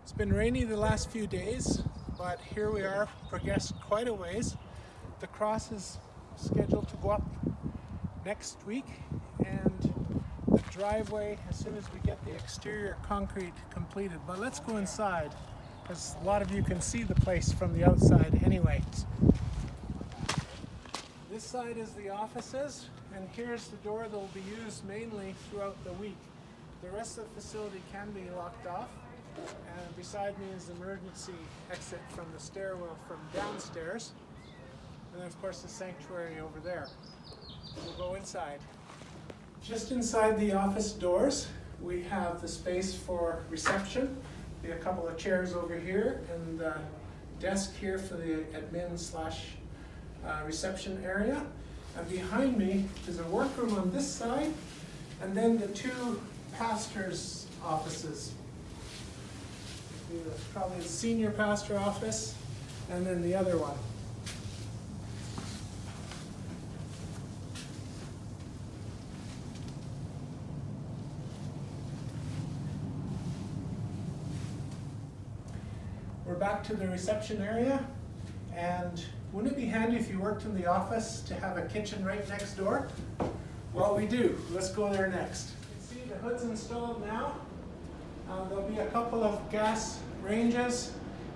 It's been rainy the last few days, but here we are, progressed quite a ways. The cross is scheduled to go up next week, and the driveway as soon as we get the exterior concrete completed. But let's go inside, because a lot of you can see the place from the outside anyway. This side is the offices, and here's the door that will be used mainly throughout the week. The rest of the facility can be locked off, and beside me is the emergency exit from the stairwell from downstairs, and then of course the sanctuary over there. We'll go inside. Just inside the office doors we have the space for reception. Be a couple of chairs over here and the desk here for the admin slash reception area. And behind me is a workroom on this side, and then the two pastors' offices. Probably the senior pastor office, and then the other one. We're back to the reception area, and wouldn't it be handy if you worked in the office to have a kitchen right next door? Well, we do. Let's go there next. You can see the hood's installed now. There'll be a couple of gas ranges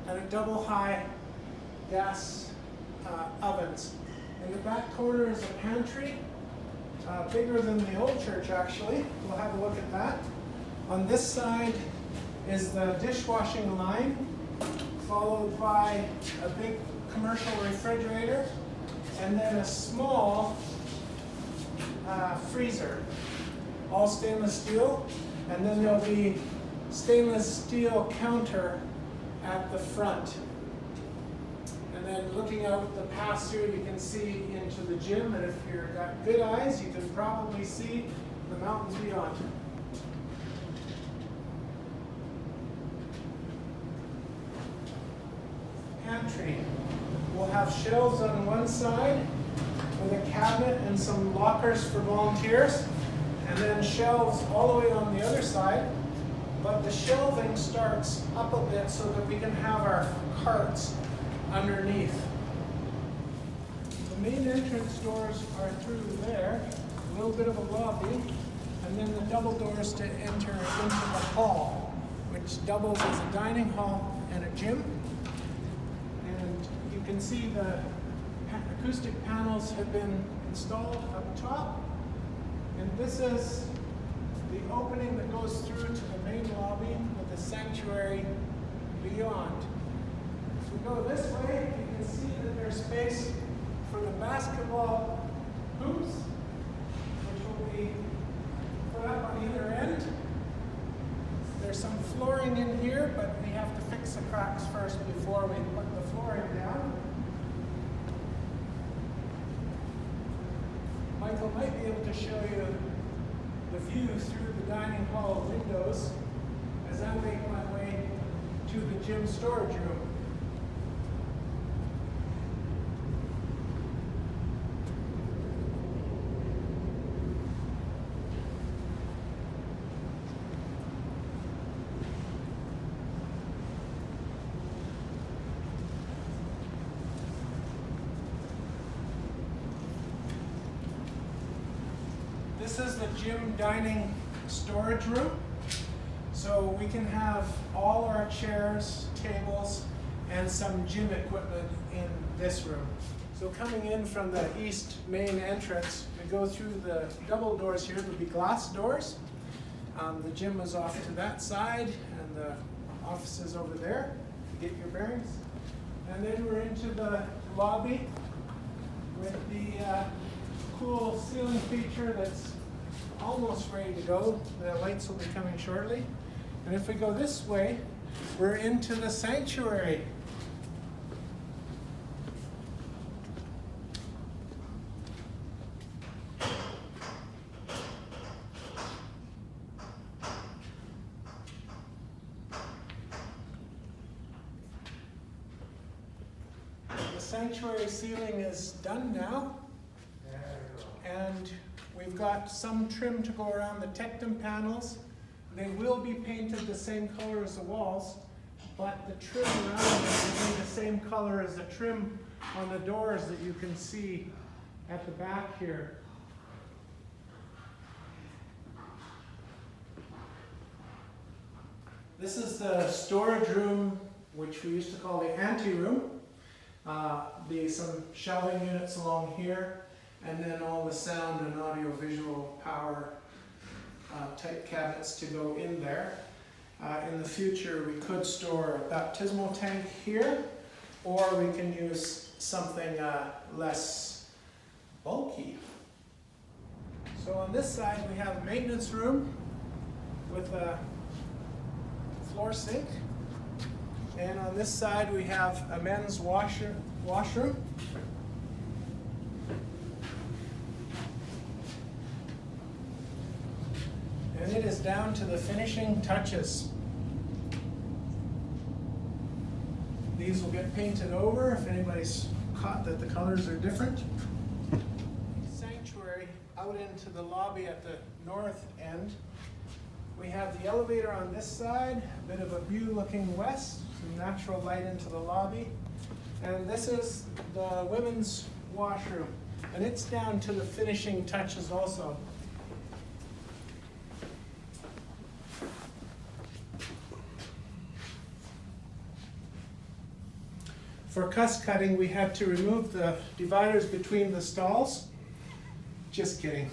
and a double high gas ovens. In the back corner is a pantry, bigger than the old church actually. We'll have a look at that. On this side is the dishwashing line, followed by a big commercial refrigerator, and then a small freezer, all stainless steel, and then there'll be stainless steel counter at the front. And then looking out the pass-through, you can see into the gym, and if you've got good eyes, you can probably see the mountains beyond. Pantry. We'll have shelves on one side with a cabinet and some lockers for volunteers, and then shelves all the way on the other side. But the shelving starts up a bit so that we can have our carts underneath. The main entrance doors are through there, a little bit of a lobby, and then the double doors to enter into the hall, which doubles as a dining hall and a gym. And you can see the acoustic panels have been installed up top. And this is the opening that goes through to the main lobby with the sanctuary beyond. If we go this way, you can see that there's space for the basketball hoops, which will be put up on either end. There's some flooring in here, but we have to fix the cracks first before we put the flooring down. Michael might be able to show you the view through the dining hall windows as I make my way to the gym storage room. This is the gym dining storage room. So we can have all our chairs, tables, and some gym equipment in this room. So coming in from the east main entrance, we go through the double doors here. There'll be glass doors. The gym is off to that side, and the office is over there to get your bearings. And then we're into the lobby with the cool ceiling feature that's almost ready to go. The lights will be coming shortly. And if we go this way, we're into the sanctuary. The sanctuary ceiling is done now, and we've got some trim to go around the tectum panels. They will be painted the same color as the walls, but the trim around it will be the same color as the trim on the doors that you can see at the back here. This is the storage room, which we used to call the ante room. Be some shelving units along here, and then all the sound and audio visual power type cabinets to go in there. In the future, we could store a baptismal tank here, or we can use something less bulky. So on this side, we have a maintenance room with a floor sink. And on this side, we have a men's washroom. And it is down to the finishing touches. These will get painted over if anybody's caught that the colors are different. Sanctuary out into the lobby at the north end. We have the elevator on this side, a bit of a view looking west, some natural light into the lobby. And this is the women's washroom. And it's down to the finishing touches also. For cuss cutting, we had to remove the dividers between the stalls. Just kidding.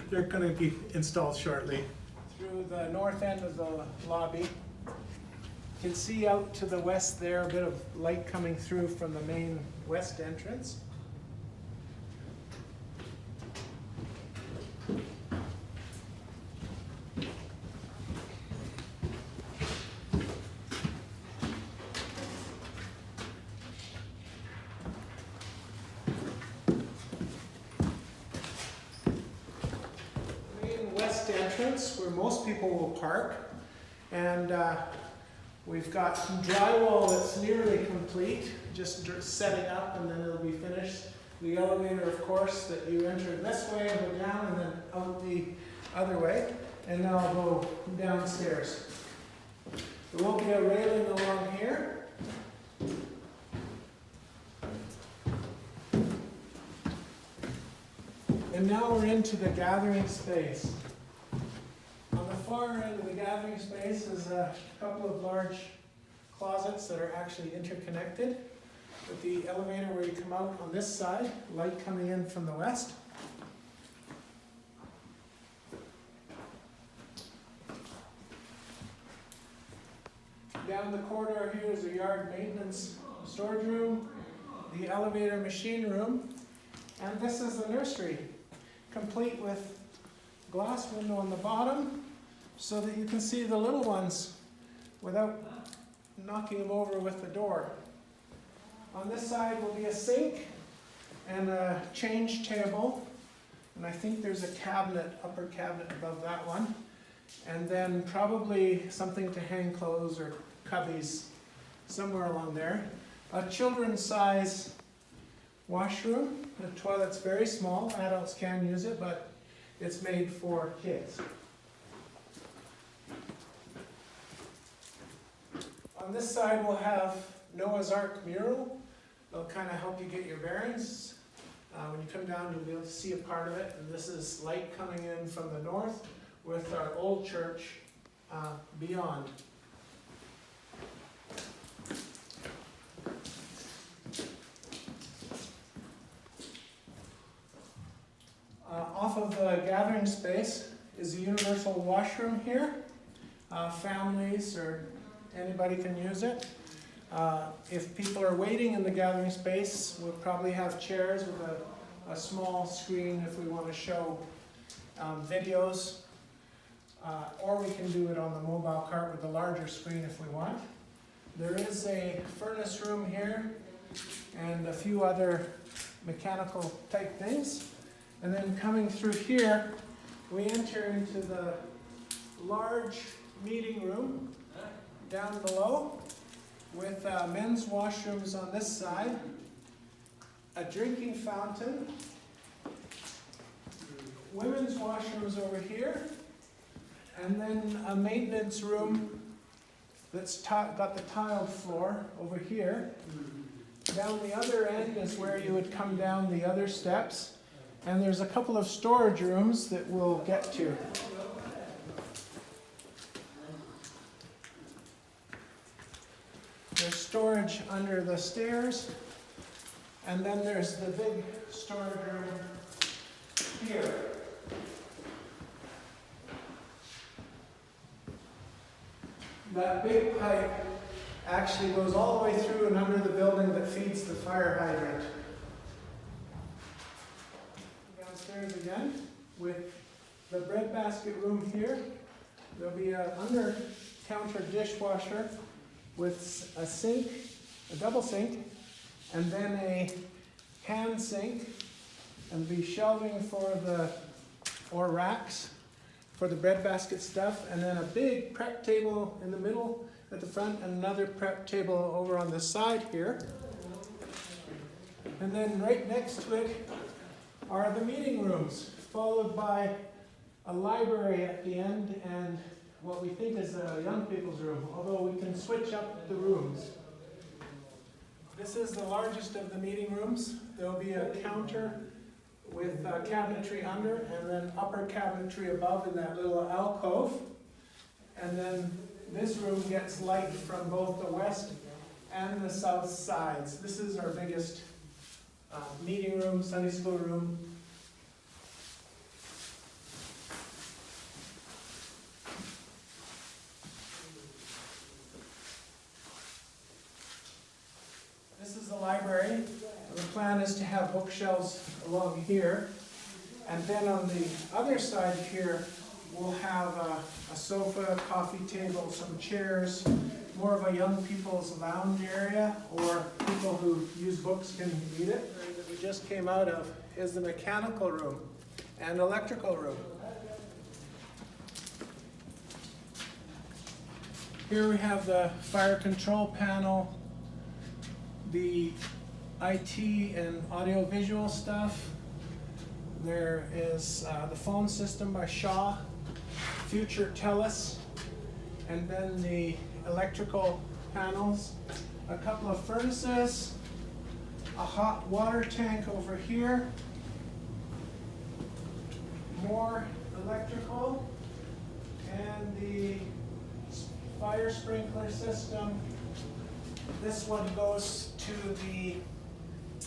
They're going to be installed shortly. Through the north end of the lobby. You can see out to the west there, a bit of light coming through from the main west entrance. Entrance where most people will park, and we've got drywall that's nearly complete, just setting up, and then it'll be finished. The elevator, of course, that you enter this way and go down, and then out the other way, and now I'll go downstairs. There will be a railing along here. And now we're into the gathering space. On the far end of the gathering space is a couple of large closets that are actually interconnected with the elevator where you come out on this side, light coming in from the west. Down the corridor here is a yard maintenance storage room, the elevator machine room, and this is the nursery, complete with glass window on the bottom so that you can see the little ones without knocking them over with the door. On this side will be a sink and a change table, and I think there's a cabinet, upper cabinet above that one, and then probably something to hang clothes or cubbies somewhere along there. A children's size washroom. The toilet's very small, adults can use it, but it's made for kids. On this side we'll have Noah's Ark mural. It'll kind of help you get your bearings. When you come down, you'll be able to see a part of it. And this is light coming in from the north with our old church beyond. Off of the gathering space is the universal washroom here. Families or anybody can use it. If people are waiting in the gathering space, we'll probably have chairs with a small screen if we want to show videos. Or we can do it on the mobile cart with a larger screen if we want. There is a furnace room here and a few other mechanical type things. And then coming through here, we enter into the large meeting room down below with men's washrooms on this side, a drinking fountain, women's washrooms over here, and then a maintenance room that's got the tiled floor over here. Down the other end is where you would come down the other steps. And there's a couple of storage rooms that we'll get to. There's storage under the stairs. And then there's the big storage room here. That big pipe actually goes all the way through and under the building that feeds the fire hydrant. Downstairs again with the breadbasket room here. There'll be an under-counter dishwasher with a sink, a double sink, and then a hand sink, and be shelving or racks for the breadbasket stuff, and then a big prep table in the middle at the front, and another prep table over on the side here. And then right next to it are the meeting rooms, followed by a library at the end and what we think is a young people's room, although we can switch up the rooms. This is the largest of the meeting rooms. There'll be a counter with cabinetry under, and then upper cabinetry above in that little alcove. And then this room gets light from both the west and the south sides. This is our biggest meeting room, Sunday school room. This is the library. The plan is to have bookshelves along here. And then on the other side here, we'll have a sofa, coffee table, some chairs, more of a young people's lounge area, or people who use books can read it. That we just came out of is the mechanical room and electrical room. Here we have the fire control panel, the IT and audio-visual stuff. There is the phone system by Shaw, Future Telus, and then the electrical panels, a couple of furnaces, a hot water tank over here, more electrical, and the fire sprinkler system. This one goes to the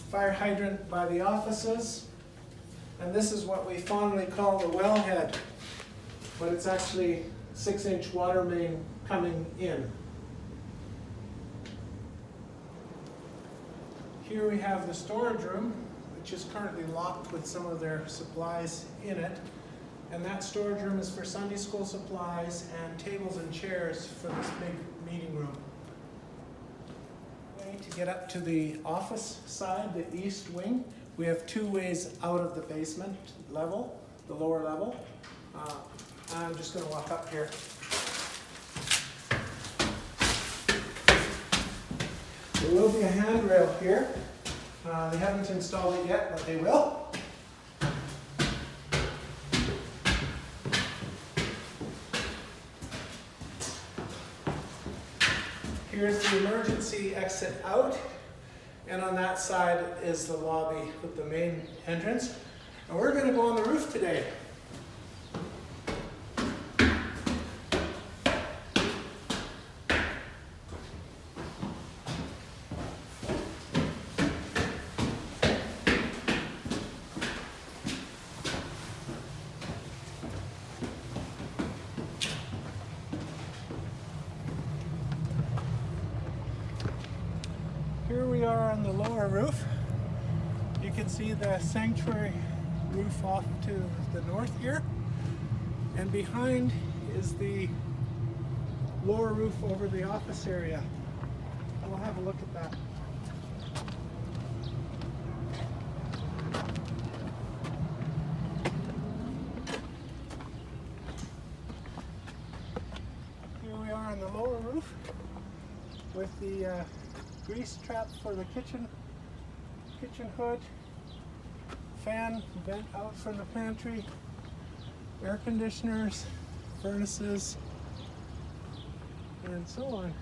fire hydrant by the offices, and this is what we fondly call the wellhead, but it's actually 6-inch water main coming in. Here we have the storage room, which is currently locked with some of their supplies in it, and that storage room is for Sunday school supplies and tables and chairs for this big meeting room. To get up to the office side, the east wing, we have two ways out of the basement level, the lower level. I'm just going to walk up here. There will be a handrail here. They haven't installed it yet, but they will. Here's the emergency exit out, and on that side is the lobby with the main entrance. And we're going to go on the roof today. Here we are on the lower roof. You can see the sanctuary roof off to the north here. And behind is the lower roof over the office area. We'll have a look at that. Here we are on the lower roof with the grease trap for the kitchen hood, fan vent out from the pantry, air conditioners, furnaces, and so on.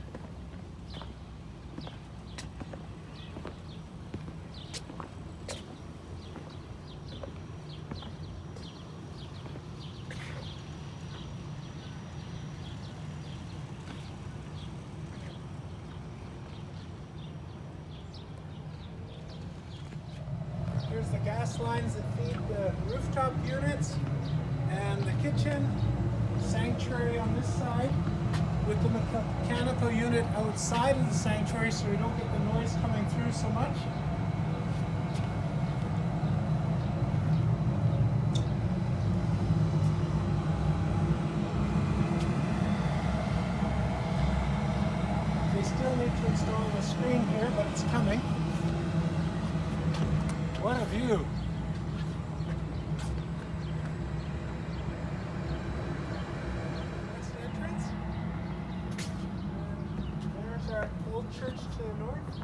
Here's the gas lines that feed the rooftop units and the kitchen, sanctuary on this side, with the mechanical unit outside of the sanctuary so we don't get the noise coming through so much. They still need to install the screen here, but it's coming. What a view! That's the entrance. And there's our old church to the north.